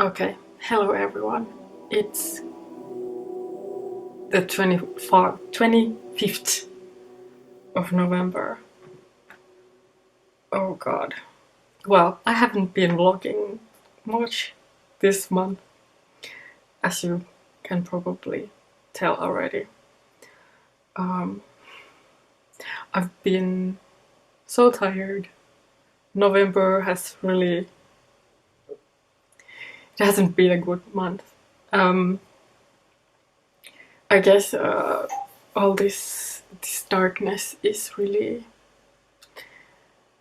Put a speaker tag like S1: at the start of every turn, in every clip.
S1: Okay, hello everyone. It's the 25th of November. Oh god. Well, I haven't been vlogging much this month, as you can probably tell already. I've been so tired. November it hasn't been a good month. I guess all this darkness is really,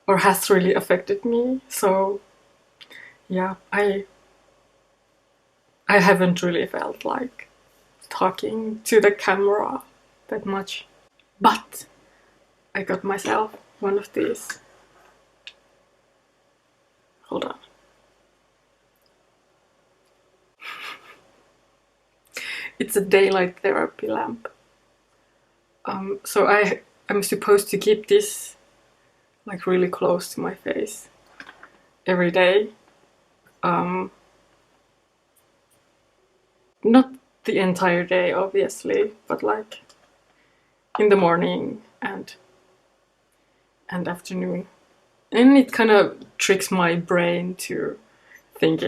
S1: or has really affected me. So yeah, I haven't really felt like talking to the camera that much. But I got myself one of these. Hold on. It's a daylight therapy lamp. So I'm supposed to keep this like really close to my face every day. Not the entire day, obviously, but like in the morning and afternoon. And it kind of tricks my brain to think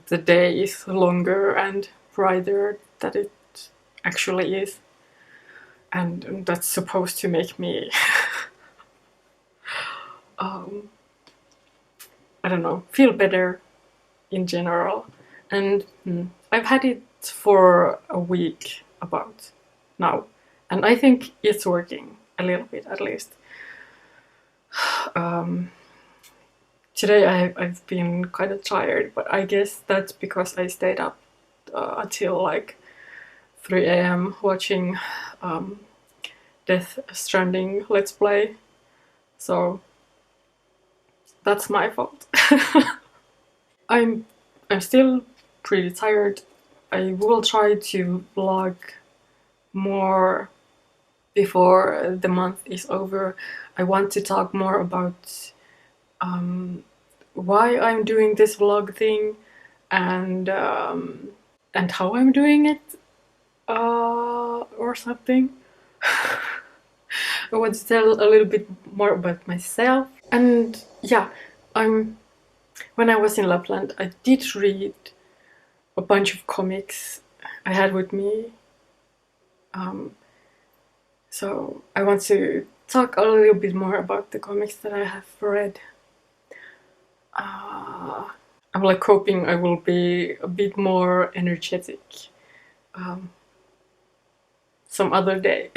S1: the day is longer and brighter than it actually is. And that's supposed to make me I don't know, feel better in general. And I've had it for a week about now, and I think it's working a little bit at least. Today I've been kind of tired, but I guess that's because I stayed up until like 3 a.m. watching Death Stranding Let's Play. So that's my fault. I'm still pretty tired. I will try to vlog more before the month is over. I want to talk more about why I'm doing this vlog thing and how I'm doing it or something. I want to tell a little bit more about myself. And yeah, when I was in Lapland, I did read a bunch of comics I had with me. So I want to talk a little bit more about the comics that I have read. I'm like hoping I will be a bit more energetic some other day.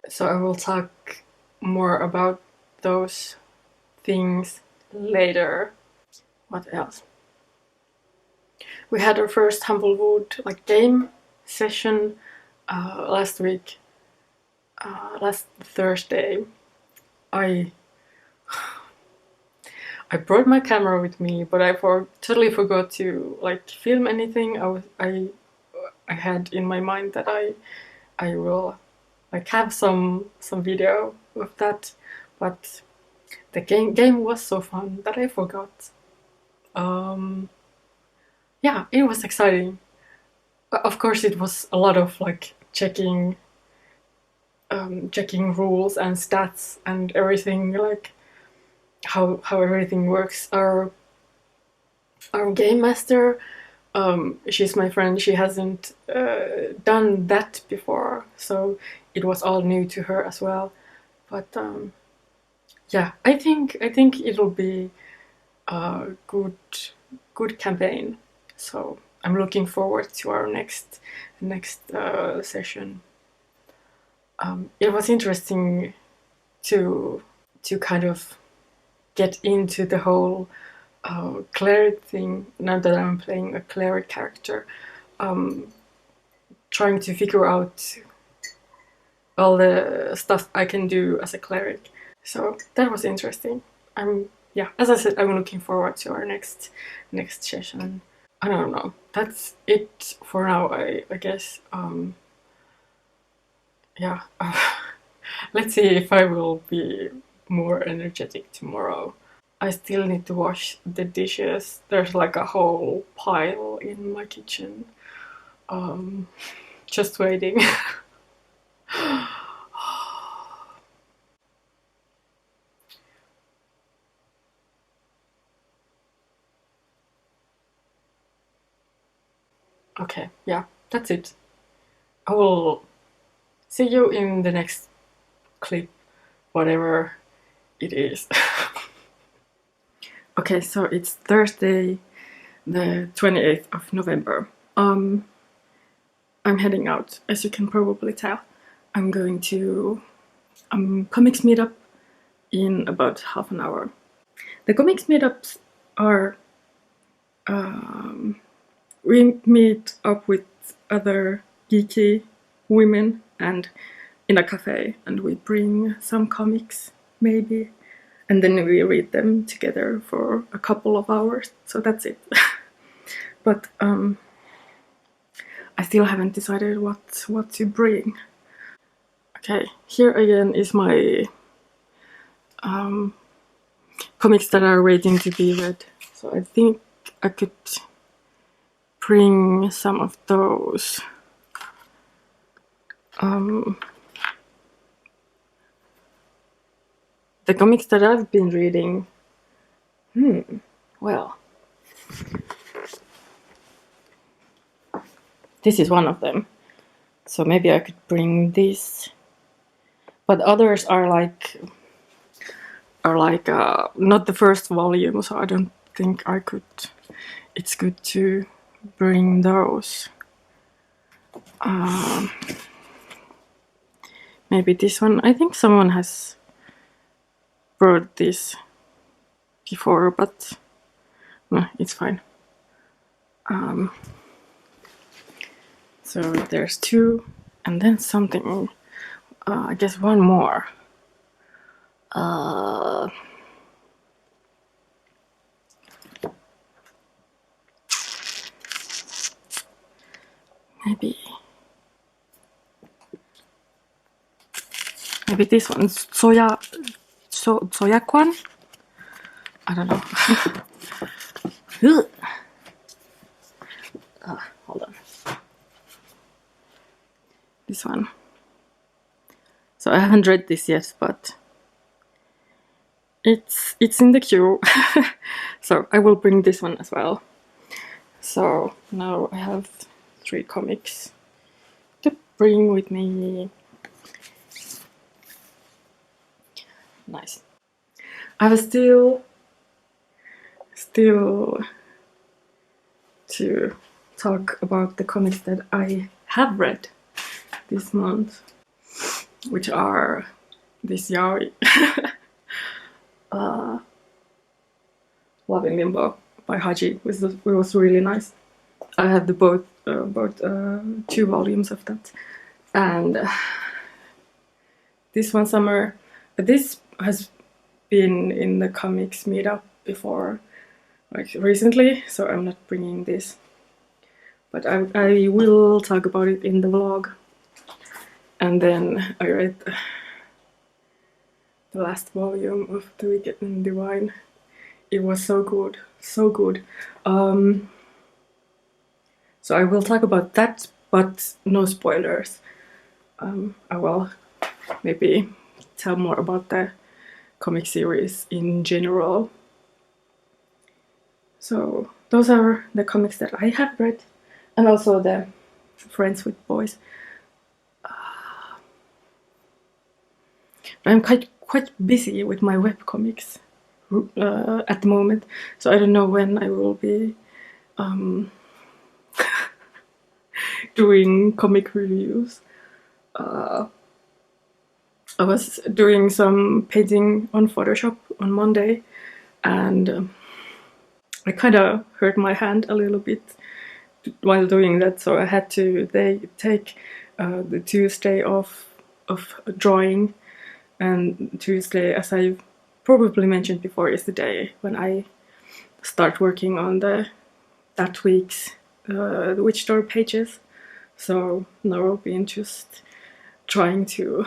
S1: So I will talk more about those things later. What else? We had our first Humblewood like game session last week, last Thursday. I brought my camera with me, but I totally forgot to like film anything. I had in my mind that I will like have some video of that, but the game was so fun that I forgot. Yeah, it was exciting. Of course, it was a lot of like checking rules and stats and everything, like how everything works. Our game master, she's my friend. She hasn't done that before, so it was all new to her as well. But yeah, I think it'll be a good campaign. So I'm looking forward to our next session. It was interesting to kind of get into the whole cleric thing. Now that I'm playing a cleric character, trying to figure out all the stuff I can do as a cleric. So that was interesting. Yeah, as I said, I'm looking forward to our next session. I don't know. That's it for now, I guess. Yeah. Let's see if I will be more energetic tomorrow. I still need to wash the dishes. There's like a whole pile in my kitchen. Just waiting. Okay, yeah, that's it. I will see you in the next clip, whatever it is. Okay, so it's Thursday, the 28th of November. I'm heading out, as you can probably tell. I'm going to comics meetup in about half an hour. The comics meetups are we meet up with other geeky women and in a cafe, and we bring some comics maybe, and then we read them together for a couple of hours. So that's it. But I still haven't decided what to bring. Okay, here again is my comics that are waiting to be read. So I think I could bring some of those. The comics that I've been reading, well, this is one of them. So maybe I could bring this. But others are like not the first volume, so I don't think I could. It's good to bring those. Maybe this one. I think someone has brought this before, but no, it's fine. So there's two, and then something. I guess one more. Maybe this one. Soyakwan? I don't know. Hold on. This one. So I haven't read this yet, but it's in the queue. So I will bring this one as well. So now I have 3 comics to bring with me. Nice. I have still to talk about the comics that I have read this month, which are this yaoi, Love in Limbo by Haji, which was really nice. I have the both 2 volumes of that, and this one summer. This has been in the comics meetup before, like recently, so I'm not bringing this, but I will talk about it in the vlog. And then I read the last volume of The Wicked and Divine. It was so good, so good. So I will talk about that, but no spoilers. I will maybe tell more about the comic series in general. So those are the comics that I have read, and also the Friends with Boys. I'm quite busy with my webcomics at the moment, so I don't know when I will be doing comic reviews. I was doing some painting on Photoshop on Monday, and I kind of hurt my hand a little bit while doing that, so I had to take the Tuesday off of drawing, and Tuesday, as I probably mentioned before, is the day when I start working on that week's the Witch Door pages. So now I've been just trying to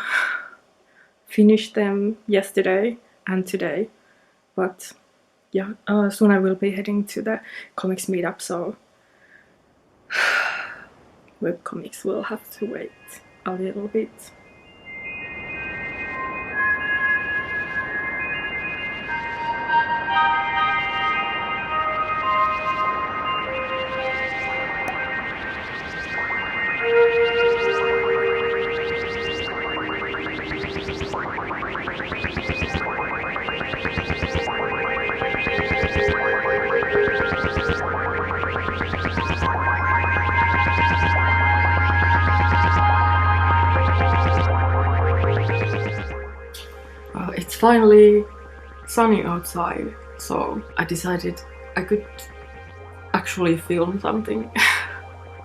S1: finish them yesterday and today, but yeah, soon I will be heading to the comics meetup, so webcomics will have to wait a little bit. It's finally sunny outside, so I decided I could actually film something.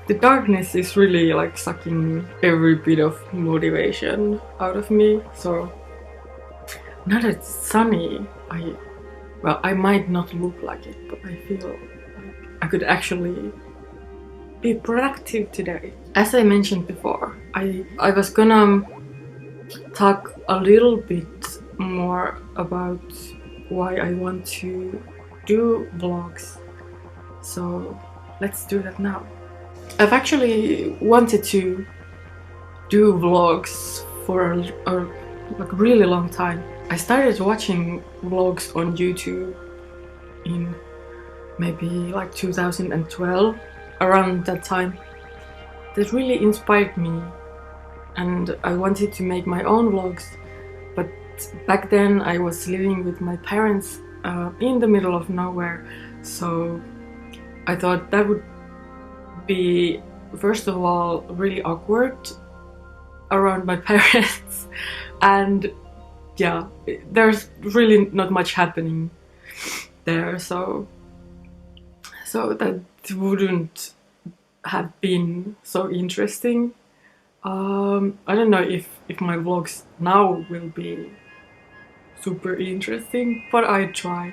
S1: The darkness is really like sucking every bit of motivation out of me, so now that it's sunny, I might not look like it, but I feel like I could actually be productive today. As I mentioned before, I was gonna talk a little bit more about why I want to do vlogs, so let's do that now. I've actually wanted to do vlogs for a really long time. I started watching vlogs on YouTube in maybe like 2012, around that time. That really inspired me, and I wanted to make my own vlogs, but back then I was living with my parents in the middle of nowhere, so I thought that would be, first of all, really awkward around my parents, and yeah, there's really not much happening there, so that wouldn't have been so interesting. I don't know if my vlogs now will be super interesting, but I try.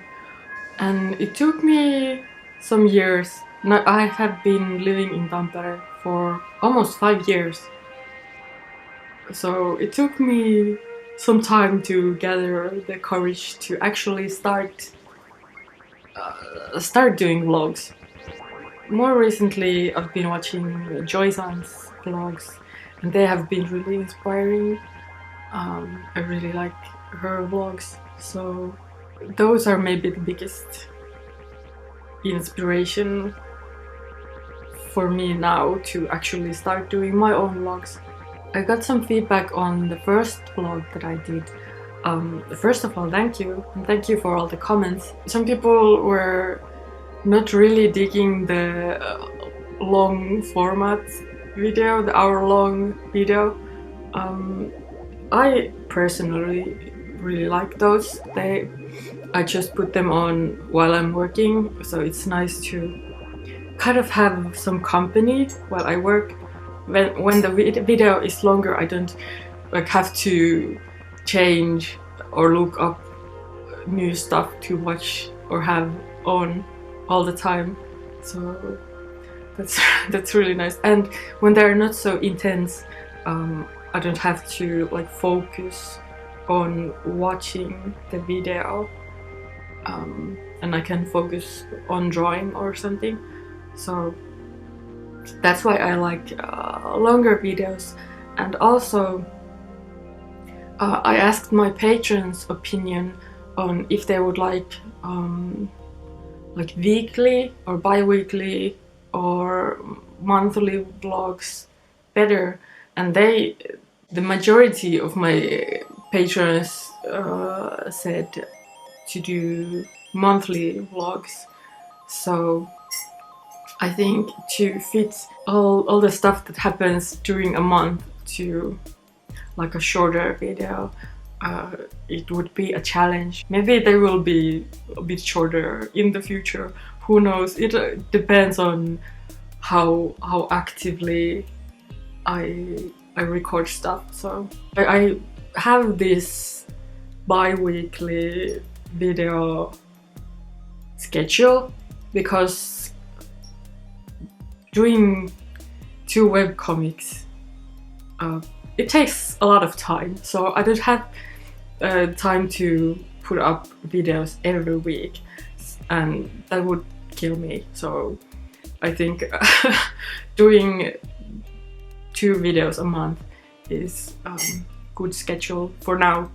S1: And it took me some years. Now, I have been living in Tampere for almost 5 years, so it took me some time to gather the courage to actually start doing vlogs. More recently, I've been watching Joy-san's vlogs, and they have been really inspiring. I really like her vlogs, so those are maybe the biggest inspiration for me now to actually start doing my own vlogs. I got some feedback on the first vlog that I did. First of all, thank you, and thank you for all the comments. Some people were not really digging the long format video, the hour-long video. I personally really like those. I just put them on while I'm working, so it's nice to kind of have some company while I work. When the video is longer, I don't like have to change or look up new stuff to watch or have on all the time, so that's really nice. And when they're not so intense, I don't have to like focus on watching the video, and I can focus on drawing or something, so that's why I like longer videos. And also I asked my patrons' opinion on if they would like weekly or bi-weekly or monthly vlogs better, and the majority of my patrons said to do monthly vlogs. So I think to fit all the stuff that happens during a month to like a shorter video, it would be a challenge. Maybe they will be a bit shorter in the future, who knows. It depends on how actively I record stuff. So I have this bi-weekly video schedule because doing 2 webcomics, it takes a lot of time, so I don't have time to put up videos every week. and that would kill me. So I think doing 2 videos a month is good schedule for now.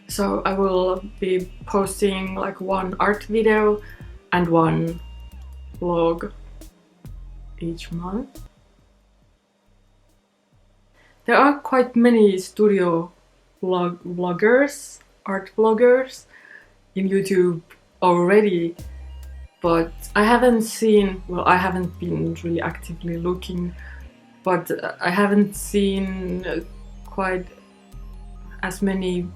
S1: So I will be posting like 1 art video and 1 vlog each month. There are quite many studio vloggers, art vloggers in YouTube already, but I haven't seen, well, I haven't been really actively looking, but I haven't seen quite as many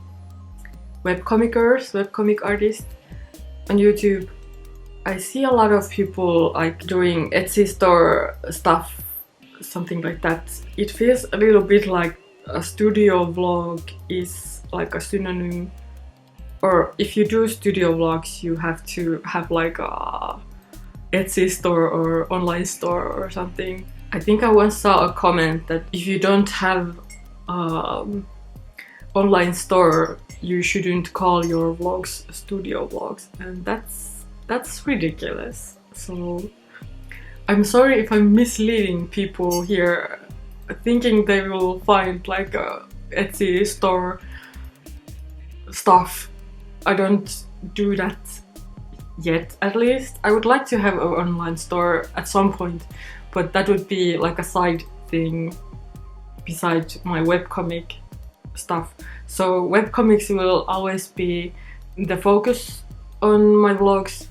S1: webcomic artists on YouTube. I see a lot of people like doing Etsy store stuff, something like that. It feels a little bit like a studio vlog is like a synonym, or if you do studio vlogs you have to have like a Etsy store or online store or something. I think I once saw a comment that if you don't have online store you shouldn't call your vlogs studio vlogs, and that's ridiculous. So I'm sorry if I'm misleading people here, thinking they will find like a Etsy store stuff. I don't do that yet, at least. I would like to have an online store at some point, but that would be like a side thing besides my webcomic stuff. So webcomics will always be the focus on my vlogs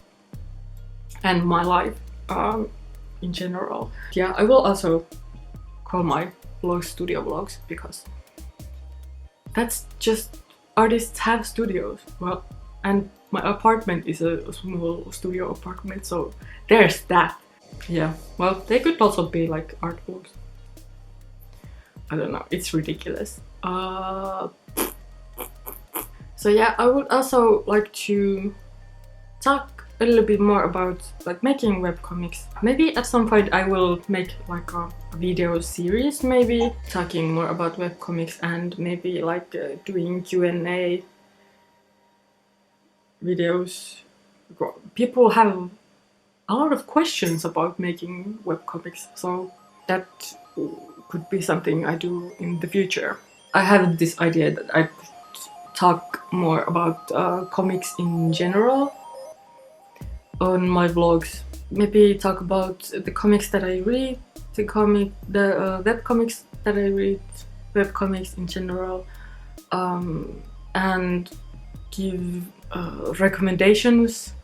S1: and my life in general. Yeah, I will also call my vlogs studio vlogs because that's just, artists have studios. Well, and my apartment is a small studio apartment, so there's that. Yeah, well, they could also be like art vlogs. I don't know, it's ridiculous. So yeah, I would also like to talk a little bit more about like making webcomics. Maybe at some point I will make like a video series, maybe talking more about webcomics, and maybe like doing Q&A videos. People have a lot of questions about making webcomics, so that could be something I do in the future. I have this idea that I could talk more about comics in general on my vlogs. Maybe talk about the comics that I read, the webcomics that I read, webcomics in general, and give recommendations.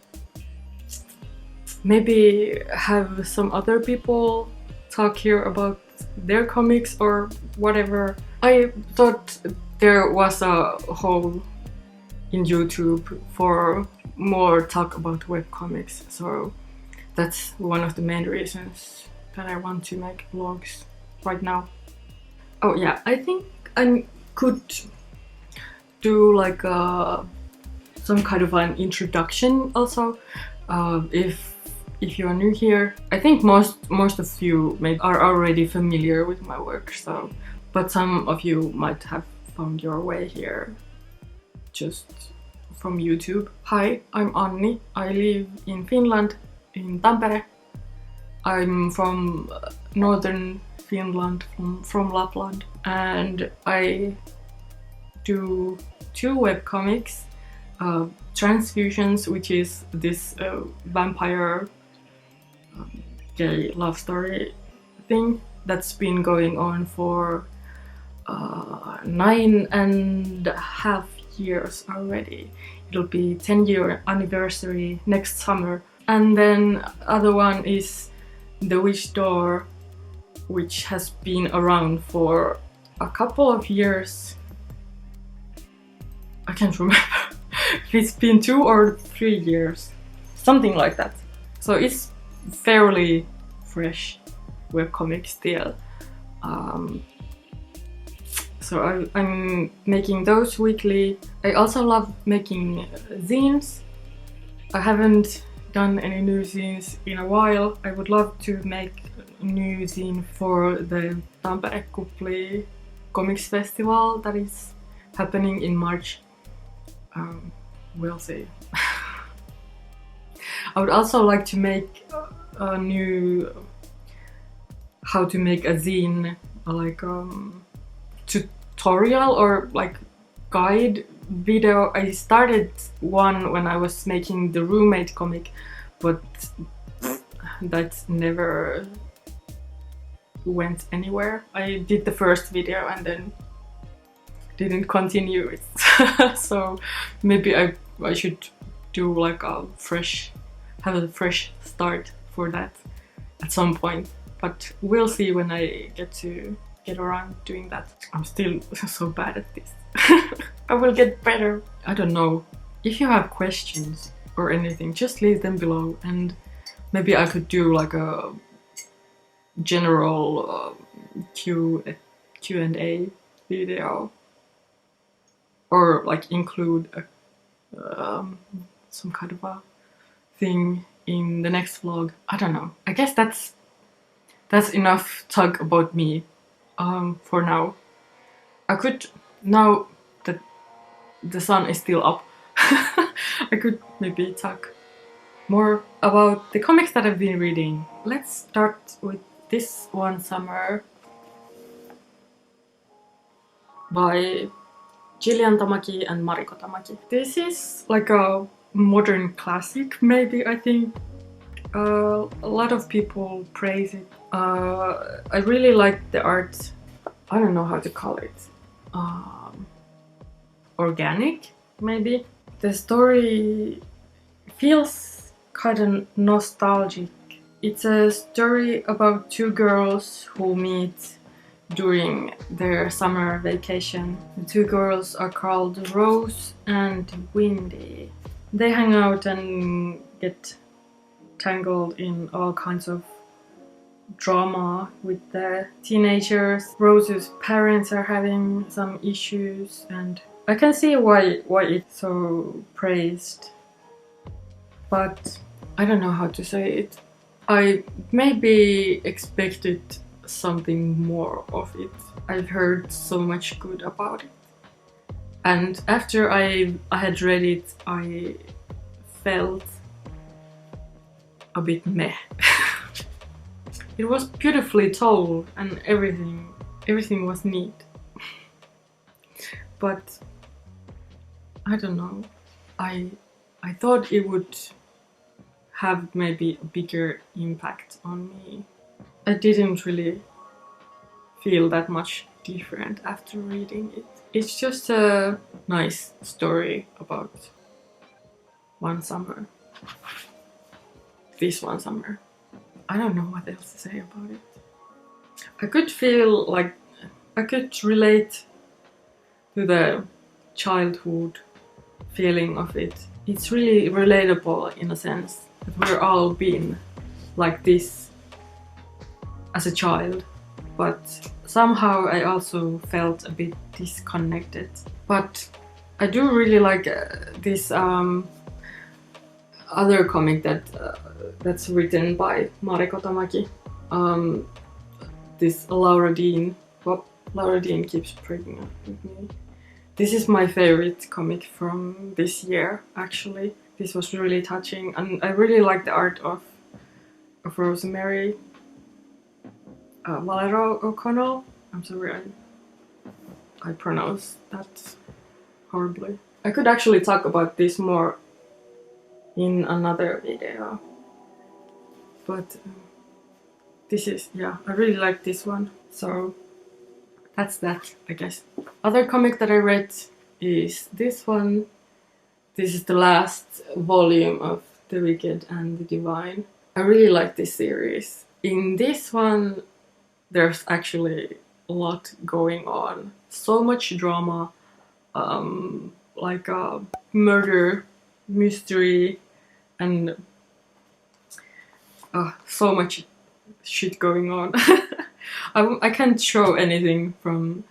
S1: Maybe have some other people talk here about their comics or whatever. I thought there was a hole in YouTube for more talk about webcomics, so that's one of the main reasons that I want to make vlogs right now. Oh yeah, I think I could do like some kind of an introduction also. If you're new here, I think most of you are already familiar with my work, so, but some of you might have found your way here just from YouTube. Hi, I'm Anni. I live in Finland, in Tampere. I'm from northern Finland, from Lapland, and I do 2 webcomics. Transfusions, which is this vampire gay love story thing that's been going on for 9.5 years already. It'll be 10-year anniversary next summer. And then other one is The Witch Door, which has been around for a couple of years. I can't remember if it's been 2 or 3 years, something like that. So it's fairly fresh webcomic still. So I'm making those weekly. I also love making zines. I haven't done any new zines in a while. I would love to make a new zine for the Tampere Kupli Comics Festival that is happening in March. We'll see. I would also like to make a new how to make a zine, like tutorial or like guide video. I started one when I was making the roommate comic, but that never went anywhere. I did the first video and then didn't continue it. So maybe I should do like a fresh start for that at some point, but we'll see when I get around doing that. I'm still so bad at this. I will get better. I don't know. If you have questions or anything, just leave them below, and maybe I could do like a general Q&A video, or like include some kind of a thing in the next vlog. I don't know. I guess that's enough talk about me for now. I could, now that the sun is still up, I could maybe talk more about the comics that I've been reading. Let's start with this one, Summer, by Gillian Tamaki and Mariko Tamaki. This is like a modern classic, maybe, I think. A lot of people praise it. I really like the art. I don't know how to call it. Organic, maybe. The story feels kind of nostalgic. It's a story about two girls who meet during their summer vacation. The two girls are called Rose and Windy. They hang out and get tangled in all kinds of drama with the teenagers. Rose's parents are having some issues, and I can see why it's so praised, but I don't know how to say it. I maybe expected something more of it. I've heard so much good about it, and after I had read it, I felt a bit meh. It was beautifully told and everything was neat, but I don't know. I thought it would have maybe a bigger impact on me. I didn't really feel that much different after reading it. It's just a nice story about one summer. This one summer. I don't know what else to say about it. I could feel like I could relate to the childhood feeling of it. It's really relatable in a sense that we're all been like this as a child, but somehow I also felt a bit disconnected. But I do really like this other comic that's written by Mariko Tamaki. This Laura Dean. Well, Laura Dean keeps breaking up with me. This is my favorite comic from this year, actually. This was really touching, and I really like the art of Rosemary Valero O'Connell. I'm sorry, I pronounced that horribly. I could actually talk about this more in another video, but this is, yeah, I really like this one, so that's that, I guess. Other comic that I read is this one. This is the last volume of The Wicked and the Divine. I really like this series. In this one, there's actually a lot going on. So much drama, like a murder mystery, and so much shit going on. I can't show anything from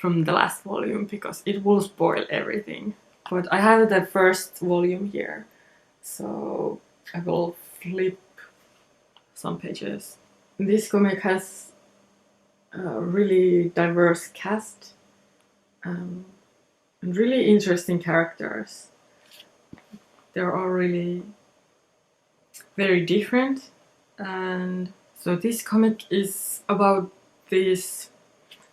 S1: the last volume because it will spoil everything. But I have the first volume here, so I will flip some pages. This comic has a really diverse cast and really interesting characters. They're all really very different. And so this comic is about this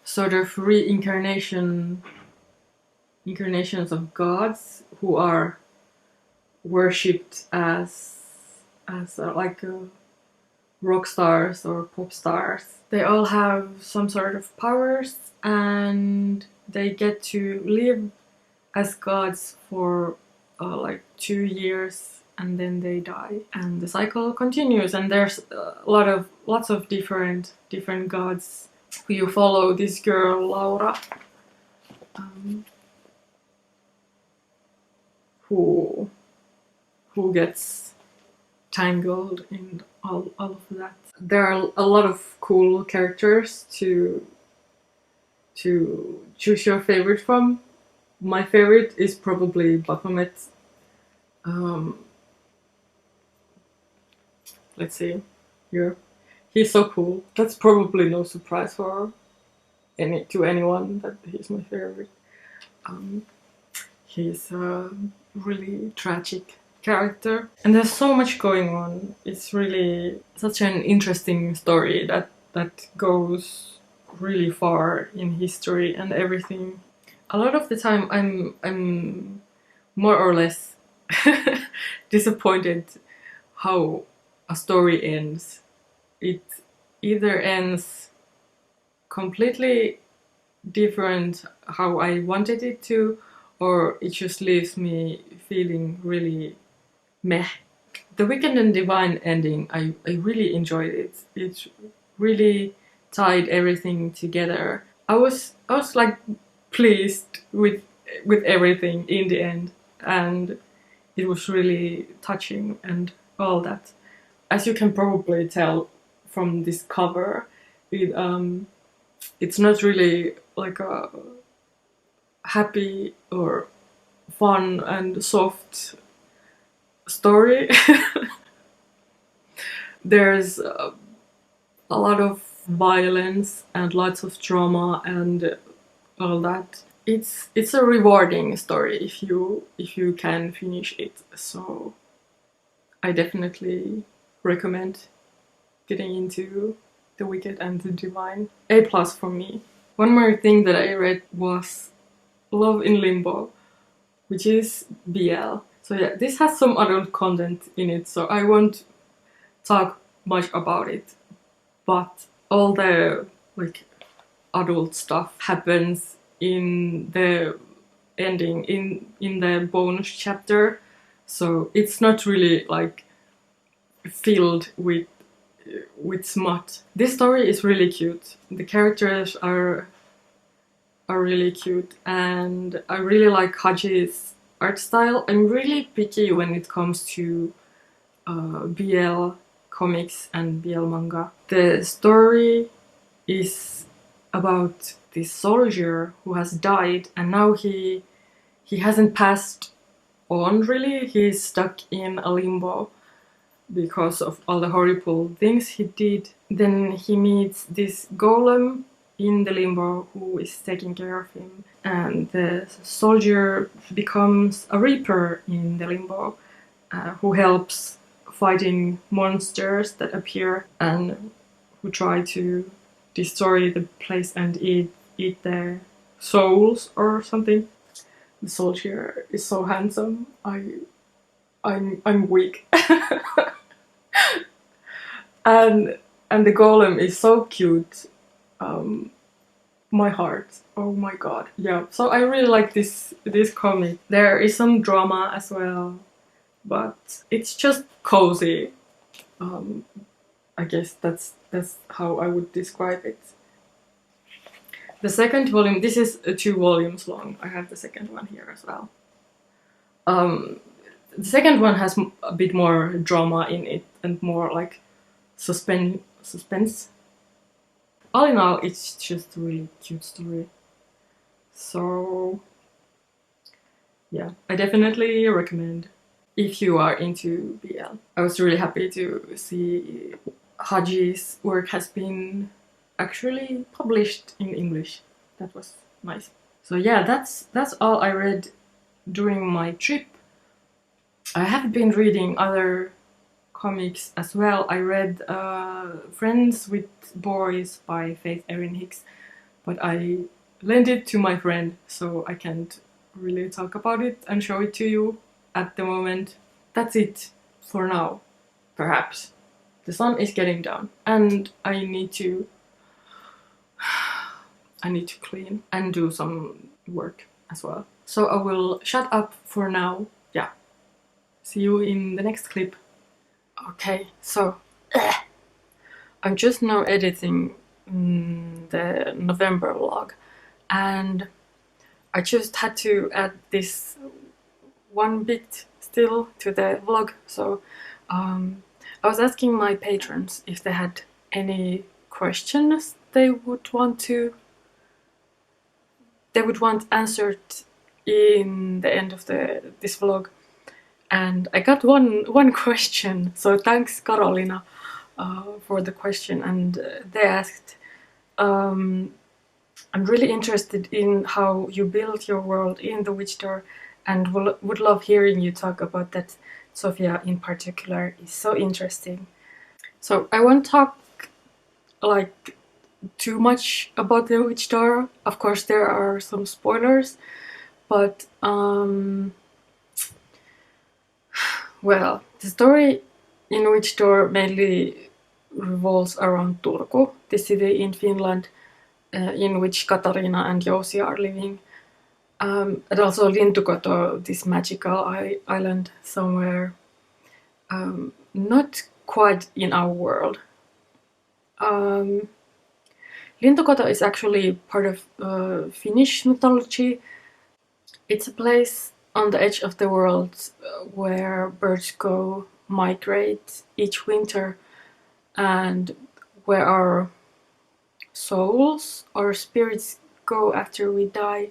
S1: sort of incarnations of gods who are worshipped as like rock stars or pop stars. They all have some sort of powers, and they get to live as gods for like 2 years, and then they die, and the cycle continues. And there's lots of different gods. You follow this girl Laura, who gets tangled in all of that. There are a lot of cool characters to choose your favorite from. My favorite is probably Baphomet. Let's see here. He's so cool. That's probably no surprise to anyone that he's my favorite. He's a really tragic character, and there's so much going on. It's really such an interesting story that goes really far in history and everything. A lot of the time I'm more or less disappointed how a story ends. It either ends completely different how I wanted it to, or it just leaves me feeling really meh. The Wicked and Divine ending, I really enjoyed it. It really tied everything together. I was like pleased with everything in the end, and it was really touching and all that. As you can probably tell from this cover, it's not really like a happy or fun and soft story. There's a lot of violence and lots of trauma and all that. It's a rewarding story if you can finish it. So I definitely recommend getting into The Wicked and the Divine. A+ for me. One more thing that I read was Love in Limbo, which is BL. So yeah, this has some adult content in it, so I won't talk much about it. But all the like adult stuff happens in the ending, in the bonus chapter. So it's not really like filled with smut. This story is really cute. The characters are really cute, and I really like Haji's art style. I'm really picky when it comes to BL comics and BL manga. The story is about this soldier who has died, and now he hasn't passed on really. He's stuck in a limbo because of all the horrible things he did. Then he meets this golem in the limbo who is taking care of him, and the soldier becomes a reaper in the limbo who helps fighting monsters that appear and who try to destroy the place and eat their souls or something. The soldier is so handsome. I'm weak. and the golem is so cute. My heart. Oh my god. Yeah. So I really like this comic. There is some drama as well, but it's just cozy. I guess that's how I would describe it. The second volume, this is 2 volumes long. I have the second one here as well. The second one has a bit more drama in it and more like suspense. All in all, it's just a really cute story. So yeah, I definitely recommend if you are into BL. I was really happy to see Haji's work has been actually published in English. That was nice. So yeah, that's all I read during my trip. I have been reading other comics as well. I read Friends with Boys by Faith Erin Hicks, but I lent it to my friend, so I can't really talk about it and show it to you at the moment. That's it for now, perhaps. The sun is getting down, and I need to clean and do some work as well. So I will shut up for now. Yeah. See you in the next clip. Okay, so I'm just now editing the November vlog, and I just had to add this one bit still to the vlog. So I was asking my patrons if they had any questions they would want answered in the end of this vlog, and I got one question. So thanks, Karolina, for the question. And they asked, I'm really interested in how you build your world in the Witch Door, and would love hearing you talk about that. Sofia in particular is so interesting. So I won't talk like too much about the Witch Door. Of course there are some spoilers, but well, the story in Witch Door mainly revolves around Turku, the city in Finland in which Katarina and Josie are living. And also Lintukoto, this magical island somewhere not quite in our world. Lintukoto is actually part of Finnish mythology. It's a place on the edge of the world where birds go migrate each winter, and where our souls or spirits go after we die.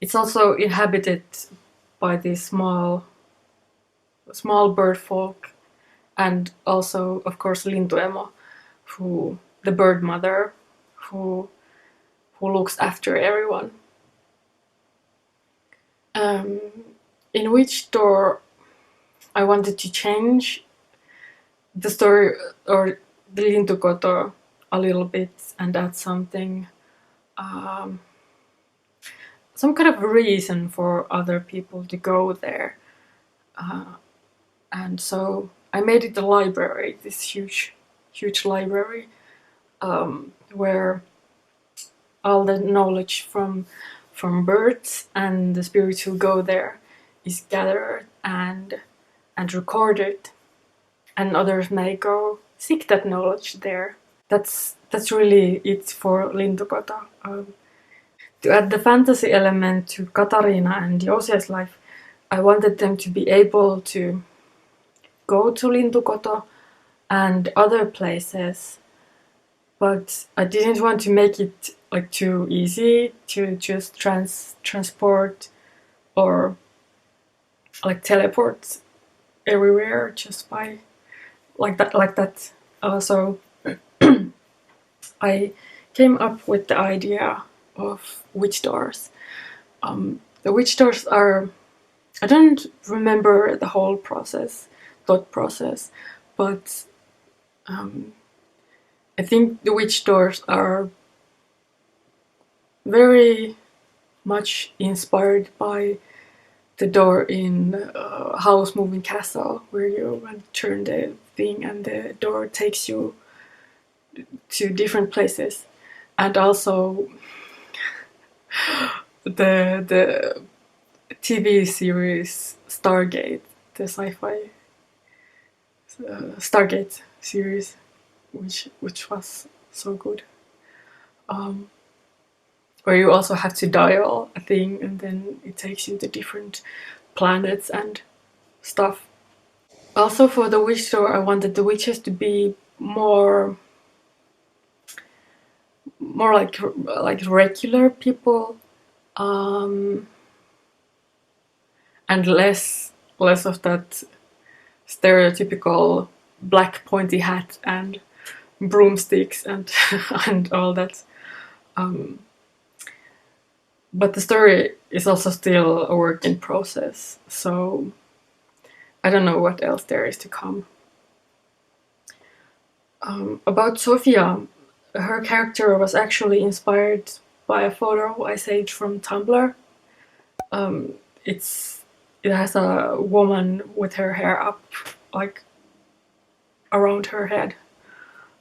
S1: It's also inhabited by these small bird folk, and also of course Lintuemo, the bird mother, who looks after everyone. In Witch Door I wanted to change the story or the Lintukoto a little bit and add something, some kind of reason for other people to go there. And so I made it a library, this huge library, where all the knowledge from birds and the spirits who go there is gathered and recorded, and others may go seek that knowledge there. That's really it for Lintukoto. To add the fantasy element to Katarina and Josia's life, I wanted them to be able to go to Lintukoto and other places, but I didn't want to make it like too easy to just transport or like teleport everywhere just by like that. So I came up with the idea of witch doors. The witch doors are, I don't remember the whole thought process, but I think the witch doors are very much inspired by the door in House Moving Castle, where you turn the thing and the door takes you to different places. And also the TV series Stargate, the sci-fi Stargate series, which was so good, where you also have to dial a thing and then it takes you to different planets and stuff. Also for the witch door, I wanted the witches to be more like regular people, and less of that stereotypical black pointy hat and broomsticks and and all that. But the story is also still a work in process, so I don't know what else there is to come. About Sofia, her character was actually inspired by a photo I saved from Tumblr. It has a woman with her hair up, like around her head.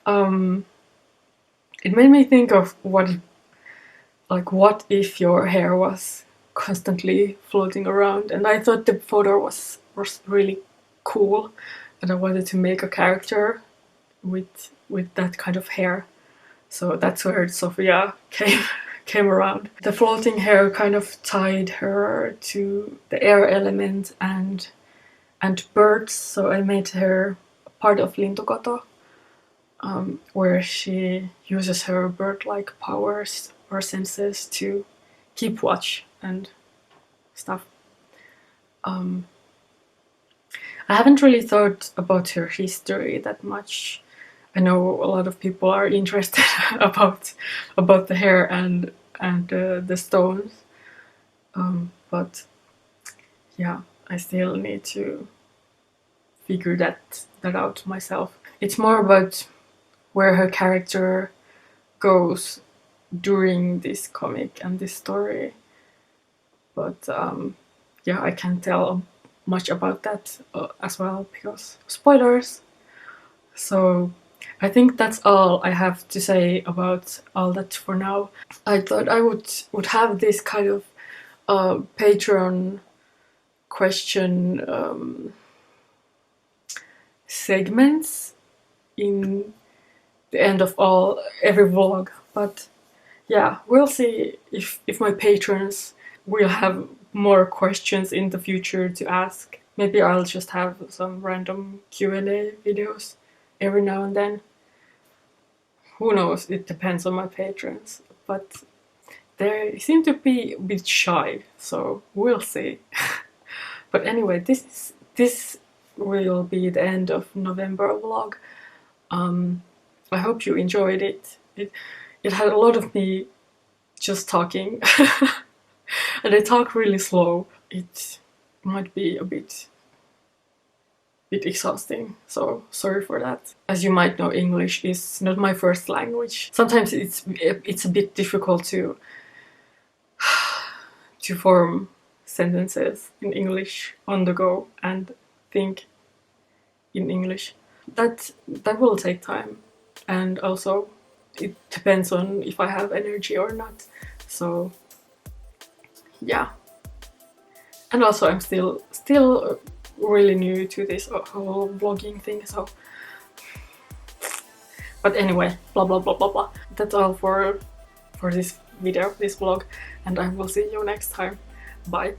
S1: It made me think of what if your hair was constantly floating around, and I thought the photo was really cool, and I wanted to make a character with that kind of hair. So that's where Sofia came around. The floating hair kind of tied her to the air element and birds, so I made her part of Lintukoto, where she uses her bird-like powers or senses to keep watch and stuff. I haven't really thought about her history that much. I know a lot of people are interested about the hair and the stones, but yeah, I still need to figure that out myself. It's more about where her character goes during this comic and this story, but yeah, I can't tell much about that as well because spoilers. So I think that's all I have to say about all that for now. I thought I would have this kind of Patreon question segments in the end of every vlog, but yeah, we'll see if my patrons will have more questions in the future to ask. Maybe I'll just have some random Q&A videos every now and then. Who knows, it depends on my patrons, but they seem to be a bit shy, so we'll see. But anyway, this will be the end of November vlog. I hope you enjoyed it. It had a lot of me just talking, and I talk really slow. It might be a bit exhausting, so sorry for that. As you might know, English is not my first language. Sometimes it's a bit difficult to form sentences in English on the go and think in English. That will take time, and also it depends on if I have energy or not. So yeah, and also I'm still really new to this whole vlogging thing, so. But anyway, blah blah blah blah blah. That's all for this video, this vlog, and I will see you next time. Bye.